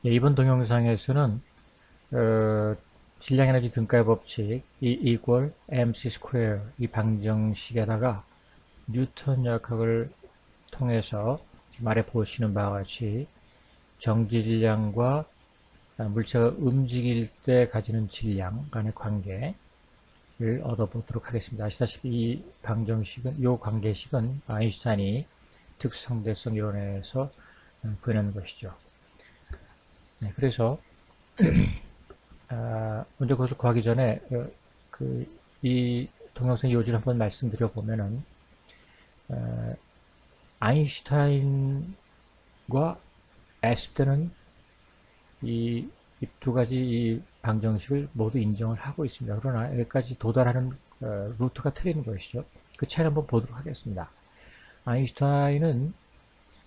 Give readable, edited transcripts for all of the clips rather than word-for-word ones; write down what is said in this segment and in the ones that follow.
예, 이번 동영상에서는 질량에너지 등가의 법칙 E equal mc 스퀘어 이 방정식에다가 뉴턴 역학을 통해서 지금 아래 보시는 바와 같이 정지 질량과 물체가 움직일 때 가지는 질량 간의 관계를 얻어보도록 하겠습니다. 아시다시피 이 방정식은, 이 관계식은 아인슈타인이 특수상대성 이론에서 구해낸 것이죠. 네, 그래서 먼저 그것을 구하기 전에 이 동영상 요지를 한번 말씀드려 보면은 아인슈타인과 애스프는 이 두 가지 이 방정식을 모두 인정을 하고 있습니다. 그러나 여기까지 도달하는 루트가 틀린 것이죠. 그 차이를 한번 보도록 하겠습니다. 아인슈타인은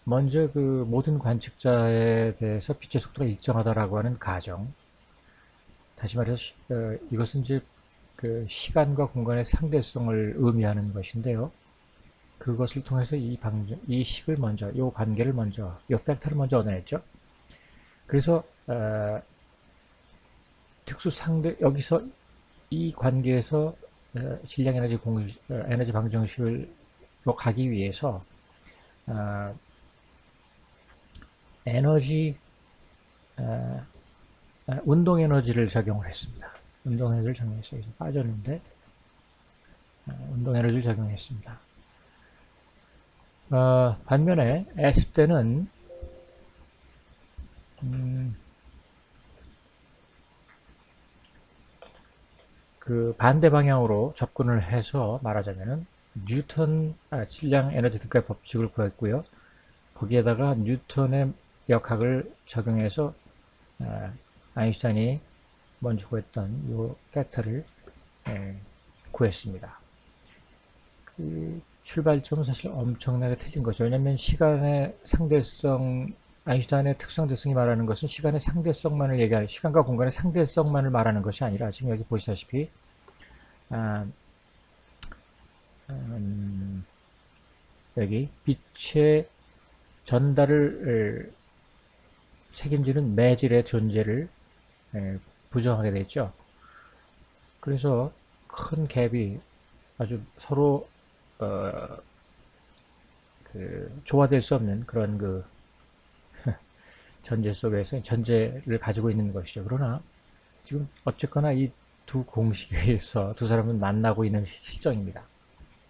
먼저 그 모든 관측자에 대해서 빛의 속도가 일정하다라고 하는 가정, 다시 말해서 이것은 이제 그 시간과 공간의 상대성을 의미하는 것인데요. 그것을 통해서 이 식을 먼저, 이 관계를 먼저, 이 팩터를 먼저 얻어냈죠. 그래서 특수 상대 여기서 이 관계에서 질량 에너지 방정식으로 가기 위해서 에너지 운동 에너지를 적용을 했습니다. 운동 에너지를 적용했어요. 그래서 빠졌는데 운동 에너지를 적용했습니다. 반면에 S 때는 그 반대 방향으로 접근을 해서 말하자면은 뉴턴 질량 에너지 등가의 법칙을 구했고요. 거기에다가 뉴턴의 역학을 적용해서 아인슈타인이 먼저 구했던 이 팩터를 구했습니다. 그 출발점은 사실 엄청나게 틀린 거죠. 왜냐하면 시간의 상대성, 아인슈타인의 특성대성이 말하는 것은 시간의 상대성만을 얘기하는, 시간과 공간의 상대성만을 말하는 것이 아니라 지금 여기 보시다시피 여기 빛의 전달을 책임지는 매질의 존재를 부정하게 되죠. 그래서 큰 갭이 아주 서로 조화될 수 없는 그런 그 전제 속에서 전제를 가지고 있는 것이죠. 그러나 지금 어쨌거나 이 두 공식에 의해서 두 사람은 만나고 있는 실정입니다.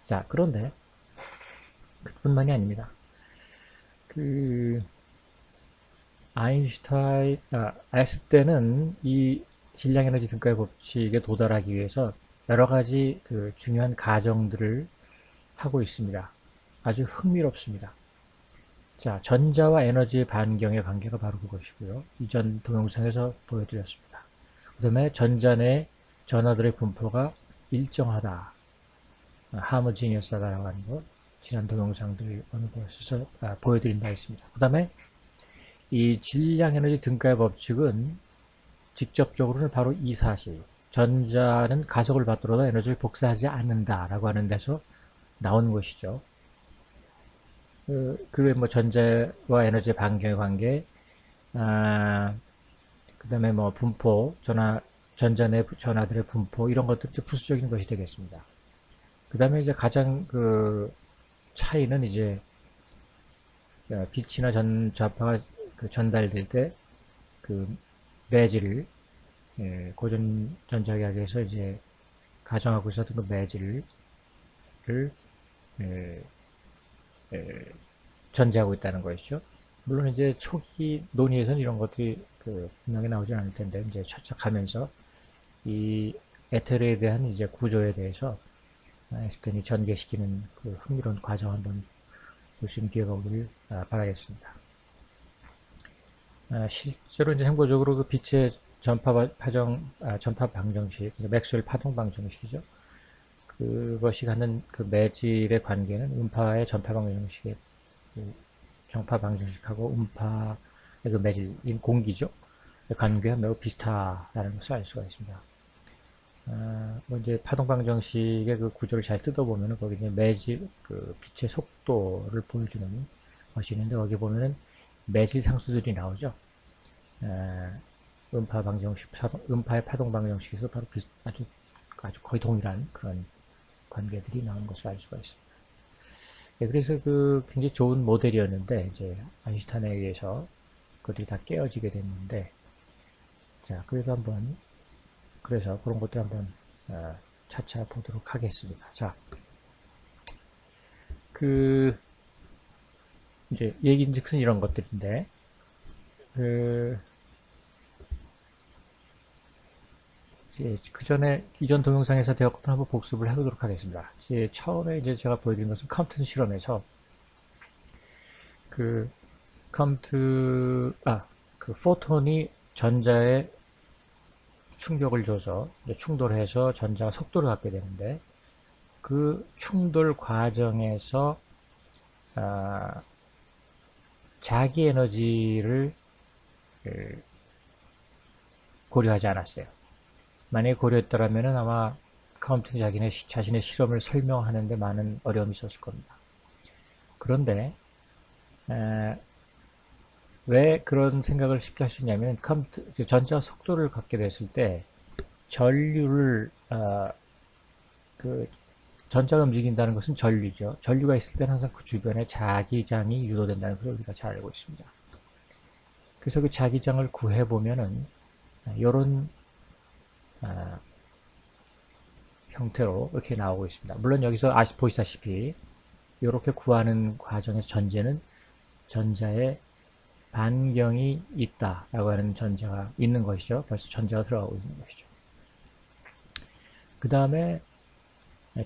자, 그런데 그뿐만이 아닙니다. 애습 때는 이 질량에너지 등가의 법칙에 도달하기 위해서 여러 가지 그 중요한 가정들을 하고 있습니다. 아주 흥미롭습니다. 자, 전자와 에너지의 반경의 관계가 바로 그것이고요. 이전 동영상에서 보여드렸습니다. 그 다음에 전자 내 전하들의 분포가 일정하다, 하머지니어스하다라고 하는 것, 지난 동영상들 어느 곳에서 보여드린 바 있습니다. 그 다음에 이 질량 에너지 등가의 법칙은 직접적으로는 바로 이 사실, 전자는 가속을 받더라도 에너지를 복사하지 않는다라고 하는 데서 나온 것이죠. 그 외에 뭐 전자와 에너지의 반경의 관계, 그 다음에 뭐 분포, 전자 내 전하들의 분포, 이런 것들이 부수적인 것이 되겠습니다. 그 다음에 이제 가장 그 차이는 이제 빛이나 전자파가 전달될 때 그 매질을, 고전 전자기학에서 이제 가정하고 있었던 그 매질을 전제하고 있다는 것이죠. 물론 이제 초기 논의에서는 이런 것들이 분명히 나오지 않을 텐데, 이제 차착하면서 이 에테르에 대한 이제 구조에 대해서 애스펜이 전개시키는 그 흥미로운 과정 한번 볼 수 있는 기회가 오기를 바라겠습니다. 실제로 이제 행보적으로 그 빛의 전파 방정식, 맥스웰 파동 방정식이죠. 그것이 갖는 그 매질의 관계는 음파의 전파 방정식의 정파 방정식하고 음파의 그 매질인 공기죠. 관계가 매우 비슷하다는 것을 알 수가 있습니다. 뭐 이제 파동 방정식의 그 구조를 잘 뜯어보면은 거기 이제 매질, 그 빛의 속도를 보여주는 것이 있는데, 거기 보면은 매질 상수들이 나오죠. 음파 방정식, 음파의 파동 방정식에서 바로 아주 거의 동일한 그런 관계들이 나오는 것을 알 수가 있습니다. 네, 그래서 그 굉장히 좋은 모델이었는데 이제 아인슈타인에 의해서 그들이 다 깨어지게 됐는데, 자 그래서 한번 그래서 그런 것도 한번 차차 보도록 하겠습니다. 자, 그 이제 얘기인즉슨 이런 것들인데, 그 전에 기존 동영상에서 되었던 한번 복습을 해보도록 하겠습니다. 처음에 이제 제가 보여드린 것은 컴퓨터 실험에서 그 그 포톤이 전자에 충격을 줘서 충돌해서 전자가 속도를 갖게 되는데, 그 충돌 과정에서 자기 에너지를 고려하지 않았어요. 만약에 고려했더라면 아마 컴퓨터는 자신의 실험을 설명하는데 많은 어려움이 있었을 겁니다. 그런데 왜 그런 생각을 쉽게 할 수 있냐면, 전자 속도를 갖게 됐을 때 전류를 전자가 움직인다는 것은 전류죠. 전류가 있을 때는 항상 그 주변에 자기장이 유도된다는 것을 우리가 잘 알고 있습니다. 그래서 그 자기장을 구해보면은 이런 형태로 이렇게 나오고 있습니다. 물론 여기서 보시다시피 이렇게 구하는 과정에서 전자에 반경이 있다라고 하는 전자가 있는 것이죠. 벌써 전자가 들어가고 있는 것이죠. 그 다음에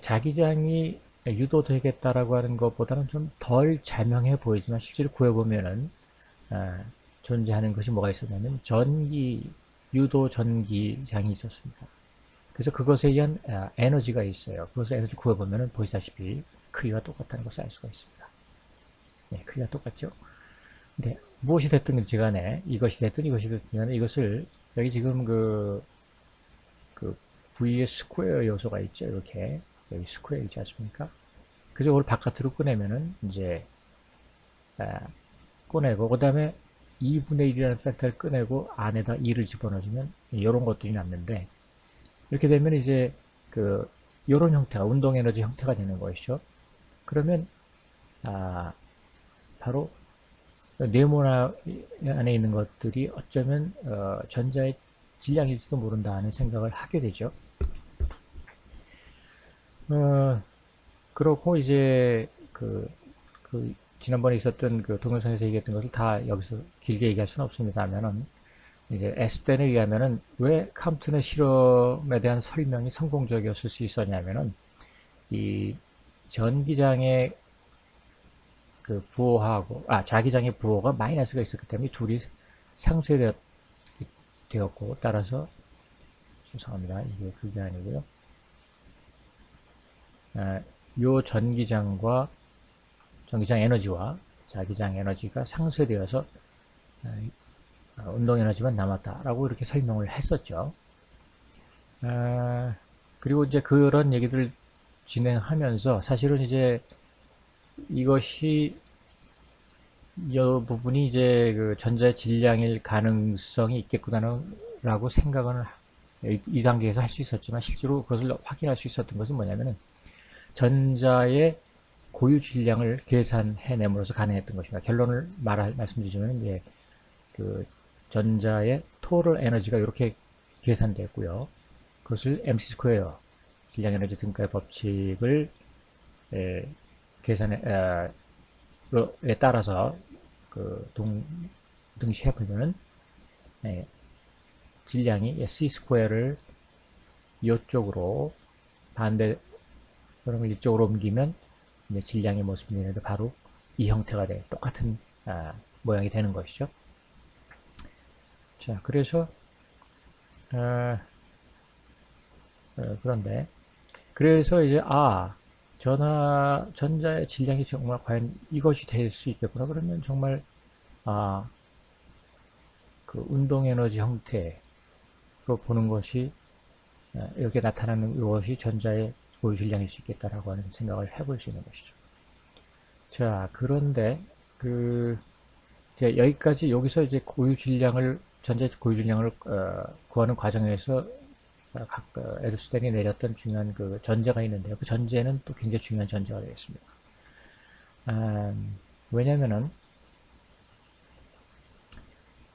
자기장이 유도되겠다라고 하는 것보다는 좀 덜 자명해 보이지만 실제로 구해보면은 존재하는 것이 뭐가 있었냐면 유도 전기장이 있었습니다. 그래서 그것에 의한 에너지가 있어요. 그것을 에너지 구해보면은 보시다시피 크기가 똑같다는 것을 알 수가 있습니다. 네, 크기가 똑같죠. 근데 무엇이 됐든지 간에, 이것이 됐든 간에 이것을 여기 지금 그 V의 스퀘어 요소가 있죠. 이렇게 여기 스퀘어 있지 않습니까? 그래서 이걸 바깥으로 꺼내면은 이제 꺼내고, 그 다음에 2분의 1이라는 팩터를 꺼내고 안에다 2를 집어넣어주면 이런 것들이 남는데, 이렇게 되면 이제 이런 형태가 운동 에너지 형태가 되는 것이죠. 그러면 바로 네모 안에 있는 것들이 어쩌면 전자의 질량일지도 모른다 하는 생각을 하게 되죠. 그렇고 이제 지난번에 있었던 그 동영상에서 얘기했던 것을 다 여기서 길게 얘기할 수는 없습니다만은, 이제 에스펜에 의하면은 왜 캄튼의 실험에 대한 설명이 성공적이었을 수 있었냐면은, 이 전기장의 부호하고 자기장의 부호가 마이너스가 있었기 때문에 둘이 상쇄되었고, 따라서 죄송합니다. 이게 그게 아니고요. 요 전기장 에너지와 자기장 에너지가 상쇄되어서 운동 에너지만 남았다라고 이렇게 설명을 했었죠. 그리고 이제 그런 얘기들을 진행하면서 사실은 이제 이 부분이 이제 그 전자의 질량일 가능성이 있겠구나라고 생각은 이 단계에서 할 수 있었지만, 실제로 그것을 확인할 수 있었던 것은 뭐냐면은 전자의 고유 질량을 계산해냄으로써 가능했던 것입니다. 결론을 말씀드리자면, 이제 전자의 토럴 에너지가 이렇게 계산됐고요. 그것을 MC 스퀘어 질량 에너지 등가의 법칙을 계산에 따라서 등시해 보면은 질량이 C 스퀘어를 이쪽으로 그러면 이쪽으로 옮기면 이제 질량의 모습이 되는데 바로 이 형태가 똑같은 모양이 되는 것이죠. 자, 그래서 그런데 그래서 이제 전자의 질량이 정말 과연 이것이 될 수 있겠구나. 그러면 정말 그 운동 에너지 형태로 보는 것이 이렇게 나타나는 것이 전자의 고유 질량일 수 있겠다라고 하는 생각을 해볼 수 있는 것이죠. 자, 그런데 이제 여기서 이제 고유 질량을 전자 고유질량을 구하는 과정에서 각 에드슈타인이 내렸던 중요한 그 전제가 있는데요. 그 전제는 또 굉장히 중요한 전제가 되겠습니다. 왜냐면은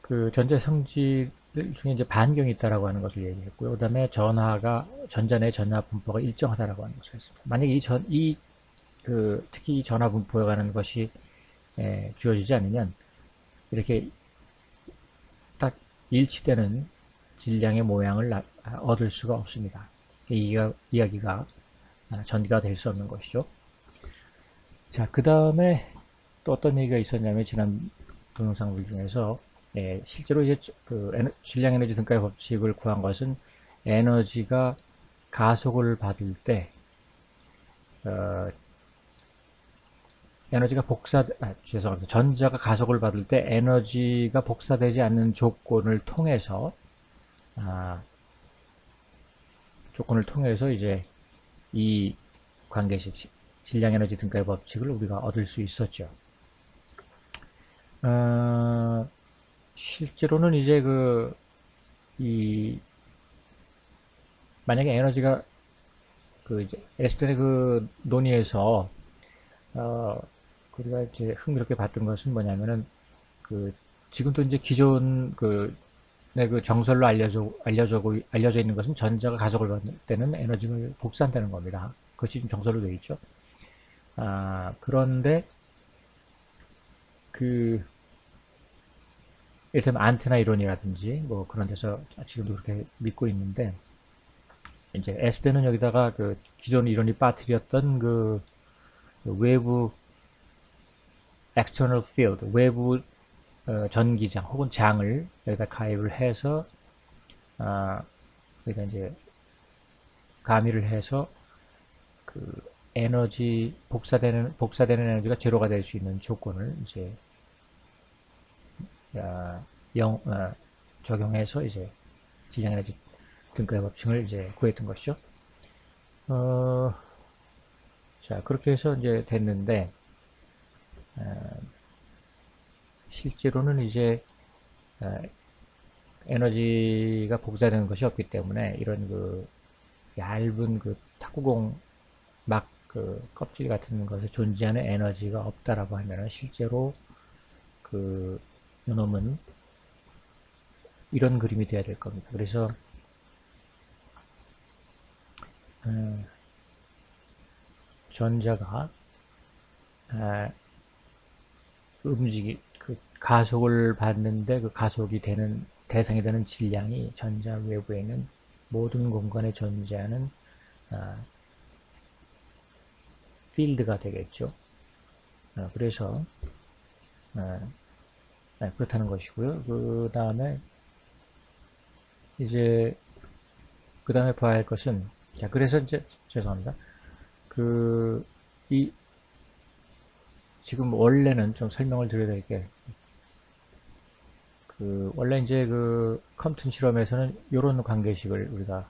그 전자 성질 중에 이제 반경이 있다라고 하는 것을 얘기했고요. 그 다음에 전자 내 전하 분포가 일정하다라고 하는 것을 했습니다. 만약에 특히 이 전하 분포에 관한 것이 주어지지 않으면 이렇게 딱 일치되는 질량의 모양을 얻을 수가 없습니다. 이야기가 전개가 될 수 없는 것이죠. 자, 그 다음에 또 어떤 얘기가 있었냐면 지난 동영상들 중에서 실제로 이제 질량 에너지 등가의 법칙을 구한 것은 에너지가 가속을 받을 때 죄송합니다. 전자가 가속을 받을 때 에너지가 복사되지 않는 조건을 통해서 이제 이 관계식 질량 에너지 등가의 법칙을 우리가 얻을 수 있었죠. 실제로는 이제 만약에 에너지가 이제 에스펜의 논의에서 우리가 이제 흥미롭게 봤던 것은 뭐냐면은 지금도 이제 기존 정설로 알려져 있는 것은 전자가 가속을 받을 때는 에너지를 복사한다는 겁니다. 그것이 좀 정설로 되어 있죠. 그런데 이를테면 안테나 이론이라든지 뭐 그런 데서 지금도 그렇게 믿고 있는데 이제 에스펜은 여기다가 기존 이론이 빠뜨렸던 외부 external field, 외부 전기장 혹은 장을 여기다 가입을 해서 여기다 이제 가미를 해서 복사되는 에너지가 제로가 될 수 있는 조건을 이제 적용해서 이제 질량 에너지 등가의 법칙을 이제 구했던 것이죠. 자, 그렇게 해서 이제 됐는데 실제로는 이제 에너지가 복사되는 것이 없기 때문에 이런 얇은 탁구공 막 껍질 같은 것에 존재하는 에너지가 없다라고 하면은 실제로 이놈은 이런 그림이 돼야 될 겁니다. 그래서 전자가 가속을 받는데 가속이 되는 대상이 되는 질량이 전자 외부에 있는 모든 공간에 존재하는 필드가 되겠죠. 그래서 그렇다는 것이고요. 그 다음에 이제 그 다음에 봐야 할 것은 그래서 이제 죄송합니다. 지금 원래는 좀 설명을 드려야 될 게 원래 이제 컴튼 실험에서는 이런 관계식을 우리가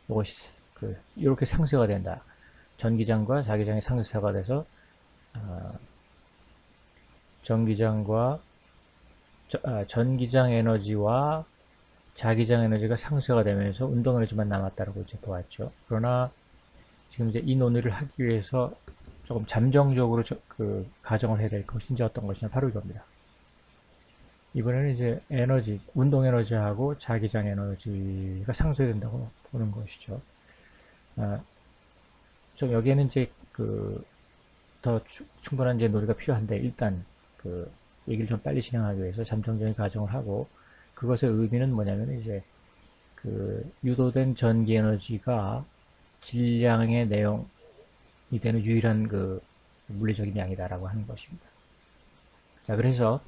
이것이 이렇게 상쇄가 된다. 전기장과 자기장이 상쇄가 돼서 전기장 에너지와 자기장 에너지가 상쇄가 되면서 운동 에너지만 남았다라고 이제 보았죠. 그러나 지금 이제 이 논의를 하기 위해서 조금 잠정적으로 가정을 해야 될 것이 이제 어떤 것이냐 바로 이겁니다. 이번에는 이제 운동 에너지하고 자기장 에너지가 상쇄된다고 보는 것이죠. 좀 여기에는 이제 더 충분한 이제 논의가 필요한데 일단 얘기를 좀 빨리 진행하기 위해서 잠정적인 가정을 하고 그것의 의미는 뭐냐면 이제 유도된 전기 에너지가 질량의 내용이 되는 유일한 물리적인 양이다라고 하는 것입니다. 자, 그래서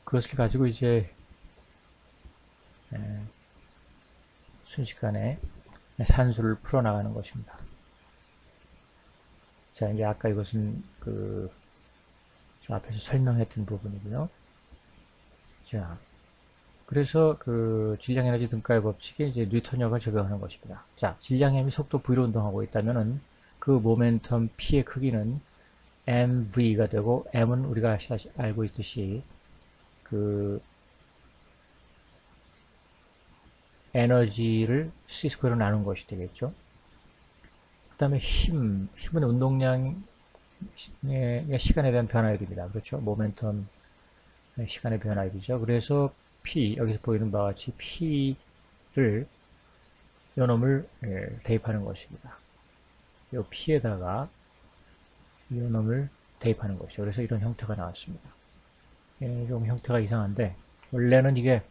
그것을 가지고 이제 순식간에 산수를 풀어나가는 것입니다. 자, 이제 아까 이것은 저 앞에서 설명했던 부분이고요. 자, 그래서 질량 에너지 등가의 법칙에 이제 뉴턴력을 적용하는 것입니다. 자, 질량이 속도 v로 운동하고 있다면은 모멘텀 p의 크기는 mv가 되고 m은 우리가 알고 있듯이 에너지를 C 스퀘어로 나눈 것이 되겠죠. 그 다음에 힘은 운동량의 시간에 대한 변화율입니다. 그렇죠. 모멘텀 시간의 변화율이죠. 그래서 P, 여기서 보이는 바와 같이 P를 요놈을 대입하는 것입니다. 이 P에다가 요놈을 대입하는 것이죠. 그래서 이런 형태가 나왔습니다. 좀 형태가 이상한데 원래는 이게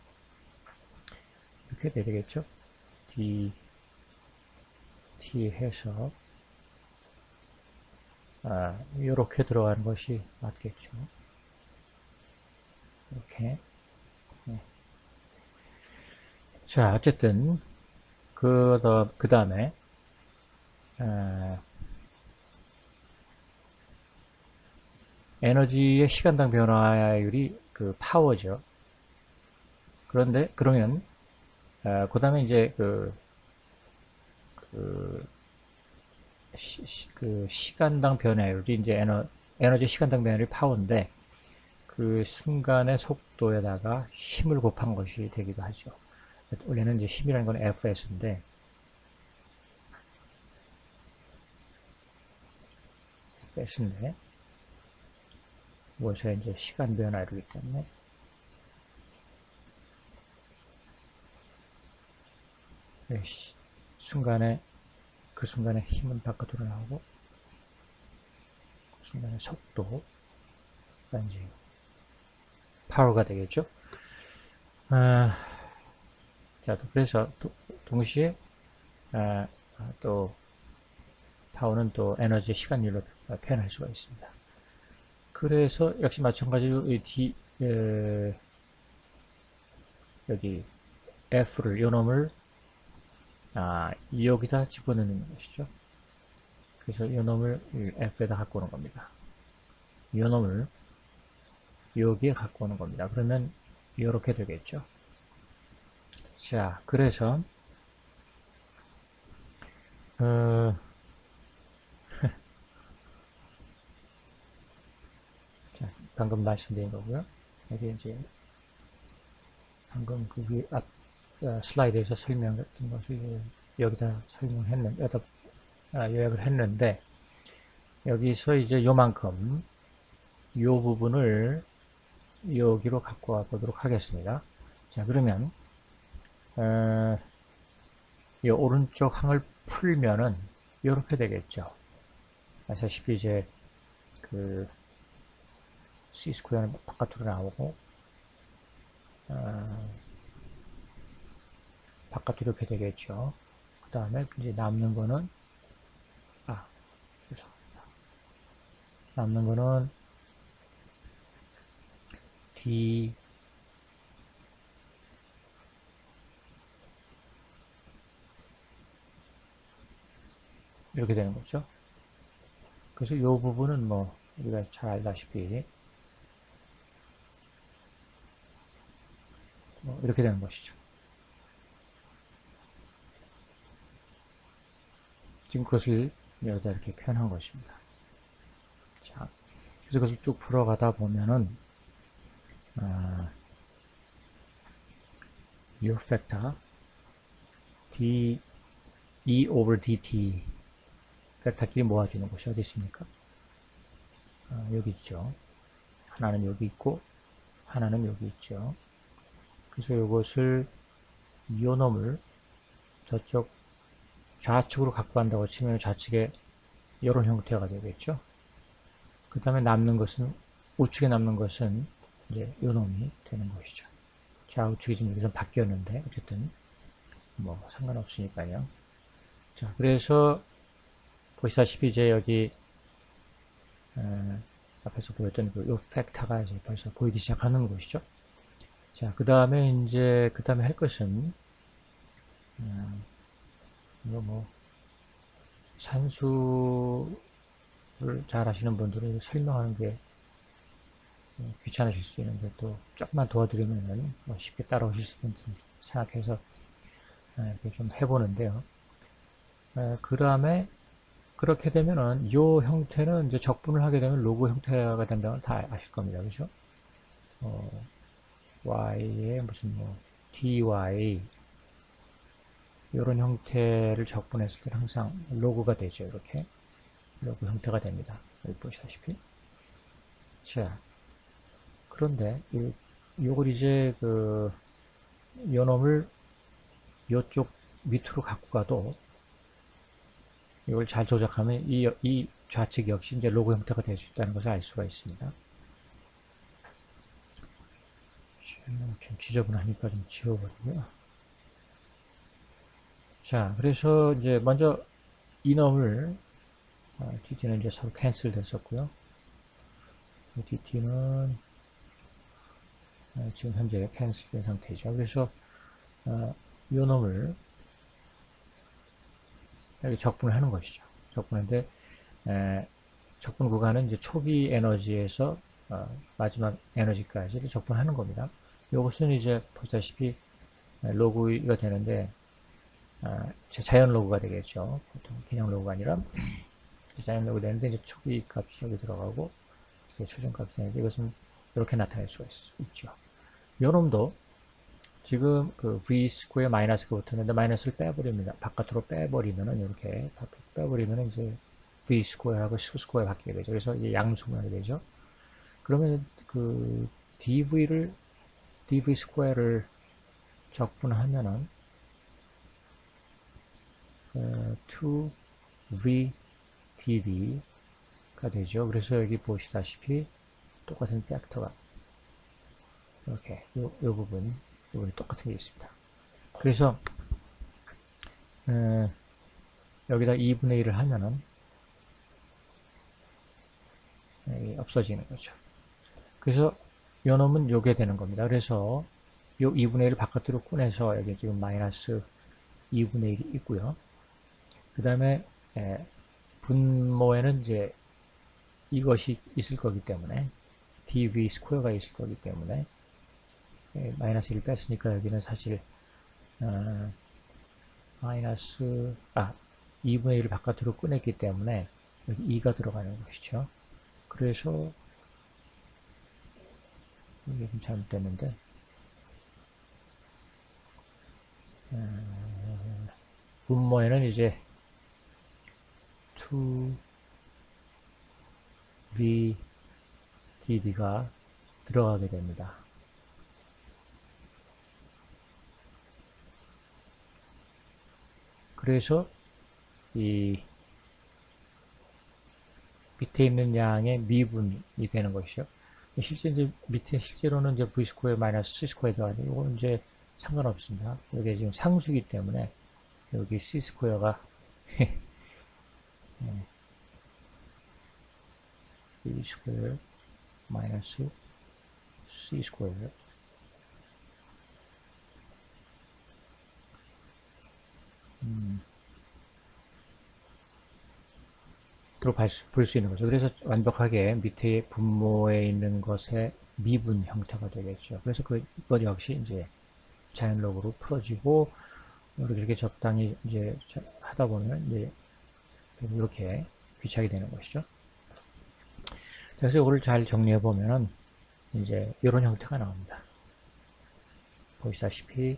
이렇게 돼야 되겠죠. T 해서 이렇게 들어가는 것이 맞겠죠. 이렇게. 네. 자, 어쨌든 그 다음에 에너지의 시간당 변화율이 그 파워죠. 그러면 그 다음에 이제 그 시간당 변화율이 이제 에너지 시간당 변화율이 파워인데 그 순간의 속도에다가 힘을 곱한 것이 되기도 하죠. 원래는 이제 힘이라는 건 Fs인데 무엇에 이제 시간 변화율이기 때문에 그 순간에 힘은 바깥으로 나오고 그 순간의 속도가 이제 파워가 되겠죠. 자, 그래서 동시에 또 파워는 또 에너지 시간율로 표현할 수가 있습니다. 그래서 역시 마찬가지로 여기 F를 요놈을 여기다 집어넣는 것이죠. 그래서 요놈을 F에다 갖고 오는 겁니다. 요놈을 여기에 갖고 오는 겁니다. 그러면 이렇게 되겠죠. 자, 그래서 자, 방금 말씀드린 거고요. 여기 이제 방금 그 위에 앞 슬라이드에서 설명했던 것을 여기다 요약을 했는데 여기서 이제 요만큼 요 부분을 여기로 갖고 와 보도록 하겠습니다. 자, 그러면 이 오른쪽 항을 풀면은 이렇게 되겠죠. 아시다시피 이제 그 C 스퀘어는 바깥으로 나오고 바깥으로 이렇게 되겠죠. 그 다음에 이제 남는 거는 죄송합니다. 남는 거는 D 이렇게 되는 거죠. 그래서 이 부분은 뭐 우리가 잘 알다시피 이렇게 되는 것이죠. 지금 그것을 여기다 이렇게 표현한 것입니다. 자, 그래서 그것을 쭉 풀어가다 보면은 U 팩터 D E over dt 팩터끼리 모아주는 곳이 어디 있습니까? 여기 있죠. 하나는 여기 있고 하나는 여기 있죠. 그래서 이것을 요놈을 저쪽 좌측으로 갖고 간다고 치면 좌측에 이런 형태가 되겠죠. 그 다음에 우측에 남는 것은 이제 요놈이 되는 것이죠. 좌우측이 지금 여기서 바뀌었는데 어쨌든 뭐 상관없으니까요. 자, 그래서 보시다시피 이제 여기 앞에서 보였던 요 팩터가 이제 벌써 보이기 시작하는 것이죠. 자, 그 다음에 할 것은 이거 뭐 산수를 잘 하시는 분들은 설명하는 게 귀찮으실 수 있는데 또 조금만 도와드리면 뭐 쉽게 따라오실 수 있을 생각해서 이렇게 좀 해보는데요. 그 다음에 그렇게 되면은 이 형태는 이제 적분을 하게 되면 로그 형태가 된다는 걸 다 아실 겁니다. 그죠? y에 무슨 뭐 dy 이런 형태를 적분했을 때 항상 로그가 되죠. 이렇게 로그 형태가 됩니다. 여기 보시다시피. 자, 그런데 요걸 이제 요 놈을 요쪽 밑으로 갖고 가도 이걸 잘 조작하면 이 좌측 역시 이제 로고 형태가 될 수 있다는 것을 알 수가 있습니다. 좀 지저분하니까 좀 지워버리고요. 자, 그래서 이제 먼저 이놈을 DT는 이제 서로 캔슬 됐었고요. DT는 지금 현재 캔슬 된 상태죠. 그래서 이 놈을 여기 적분을 하는 것이죠. 적분인데 적분 구간은 이제 초기 에너지에서 마지막 에너지까지를 적분하는 겁니다. 이것은 이제 보시다시피 로그가 되는데 자연 로그가 되겠죠. 보통 그냥 로그가 아니라 자연 로그 되는데 이제 초기 값이 여기 들어가고 초전 값이 되는데 이것은 이렇게 나타낼 수가 있죠. 요놈도 지금 v 스퀘어 마이너스가 붙었는데 마이너스를 빼버립니다. 바깥으로 빼버리면은 이렇게 빼버리면은 이제 v 스퀘어하고 수 스퀘어 바뀌게 되죠. 그래서 이제 양수문하게 되죠. 그러면 dv 스퀘어를 적분하면은 2v dv가 되죠. 그래서 여기 보시다시피 똑같은 팩터가 이렇게 요 부분이 똑같은 게 있습니다. 그래서 여기다 2분의 1을 하면은 없어지는 거죠. 그래서 요 놈은 요게 되는 겁니다. 그래서 요 2분의 1을 바깥으로 꺼내서 여기 지금 마이너스 2분의 1이 있고요. 그 다음에 분모에는 이제 이것이 있을 거기 때문에 dv 스퀘어가 있을 거기 때문에 마이너스 1을 뺐으니까 여기는 사실 마이너스 2분의 1을 바깥으로 꺼냈기 때문에 여기 2가 들어가는 것이죠. 그래서 이게 좀 잘못됐는데 분모에는 이제 2v dv가 들어가게 됩니다. 그래서 이 밑에 있는 양의 미분이 되는 것이죠. 실제 이제 밑에 실제로는 이제 v 스퀘어 마이너스 c 스퀘어가 아니고 이건 이제 상관없습니다. 여기 지금 상수기 때문에 여기 c 스퀘어가 v 스퀘어 마이너스 c 스퀘어 로 볼 수 있는 거죠. 그래서 완벽하게 밑에 분모에 있는 것의 미분 형태가 되겠죠. 그래서 그것 역시 이제 자연 로그로 풀어지고 이렇게 적당히 이제 하다 보면 이제 이렇게 귀착이 되는 것이죠. 그래서 이거를 잘 정리해 보면은 이제 이런 형태가 나옵니다. 보시다시피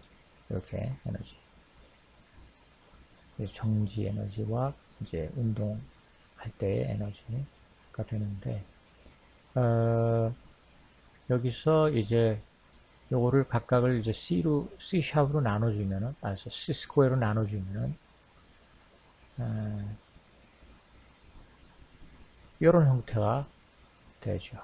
이렇게 에너지, 정지 에너지와 이제 운동 할 때의 에너지가 되는데 여기서 이제 요거를 각각을 이제 C 샵으로 나눠주면은 C 스퀘어로 나눠주면은 이런 형태가 되죠.